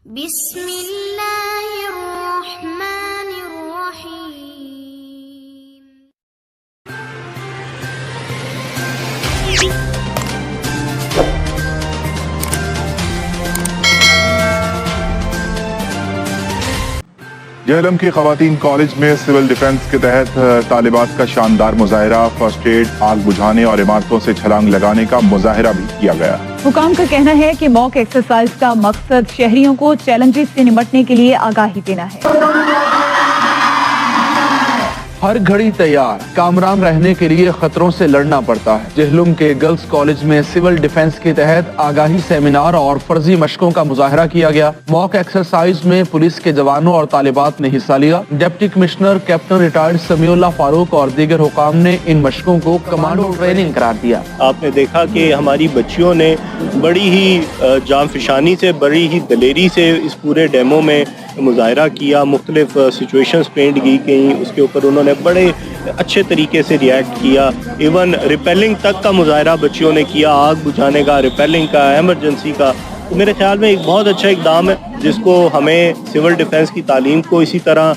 بسم اللہ الرحمن الرحیم. جہلم کی خواتین کالج میں سول ڈیفنس کے تحت طالبات کا شاندار مظاہرہ، فرسٹ ایڈ، آگ بجھانے اور عمارتوں سے چھلانگ لگانے کا مظاہرہ بھی کیا گیا. حکام کا کہنا ہے کہ موک ایکسرسائز کا مقصد شہریوں کو چیلنجز سے نمٹنے کے لیے آگاہی دینا ہے. ہر گھڑی تیار، کامران رہنے کے لیے خطروں سے لڑنا پڑتا ہے. جہلم کے گرلز کالج میں سول ڈیفنس کے تحت آگاہی سیمینار اور فرضی مشقوں کا مظاہرہ کیا گیا. موک ایکسرسائز میں پولیس کے جوانوں اور طالبات نے حصہ لیا. ڈپٹی کمشنر کیپٹن ریٹائرڈ سمیع اللہ فاروق اور دیگر حکام نے ان مشقوں کو کمانڈو ٹریننگ قرار دیا. آپ نے دیکھا کہ ہماری بچیوں نے بڑی ہی جان فشانی سے، بڑی ہی دلیری سے اس پورے ڈیمو میں مظاہرہ کیا. مختلف سچویشنز پینٹ کی گئیں، اس کے اوپر انہوں نے بڑے اچھے طریقے سے ریئیکٹ کیا. ایون ریپیلنگ تک کا مظاہرہ بچیوں نے کیا، آگ بجھانے کا، ریپیلنگ کا، ایمرجنسی کا. میرے خیال میں ایک بہت اچھا اقدام ہے جس کو ہمیں سول ڈیفنس کی تعلیم کو اسی طرح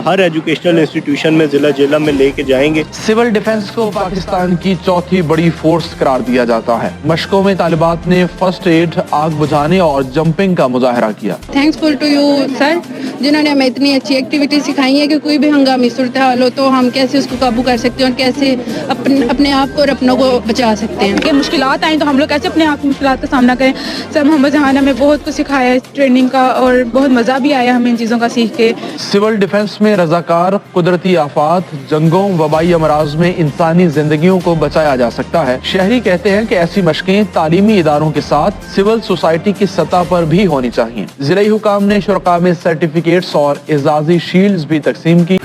ہر ایجوکیشنل انسٹیٹیوشن میں ضلع جہلم میں لے کے جائیں گے. سول ڈیفنس کو پاکستان کی چوتھی بڑی فورس قرار دیا جاتا ہے. مشقوں میں طالبات نے فرسٹ ایڈ، آگ بجھانے اور جمپنگ کا مظاہرہ کیا. Thankful to you sir, جنہوں نے ہمیں اتنی اچھی ایکٹیویٹی سکھائی ہے کہ کوئی بھی ہنگامی صورتحال ہو تو ہم کیسے اس کو قابو کر سکتے ہیں اور کیسے اپنے آپ کو اور اپنوں کو بچا سکتے ہیں. کہ مشکلات آئیں تو ہم لوگ کیسے اپنے آپ کی مشکلات کا سامنا کریں. سر محمد جہاں نے ہمیں بہت کچھ سکھایا ہے ٹریننگ کا، اور بہت مزہ بھی آیا ہمیں ان چیزوں کا سیکھ کے. سول ڈیفنس میں رضاکار قدرتی آفات، جنگوں، وبائی امراض میں انسانی زندگیوں کو بچایا جا سکتا ہے. شہری کہتے ہیں کہ ایسی مشقیں تعلیمی اداروں کے ساتھ سول سوسائٹی کی سطح پر بھی ہونی چاہیے. ضلعی حکام نے شرکاء میں سرٹیفکیٹس اور اعزازی شیلڈز بھی تقسیم کی.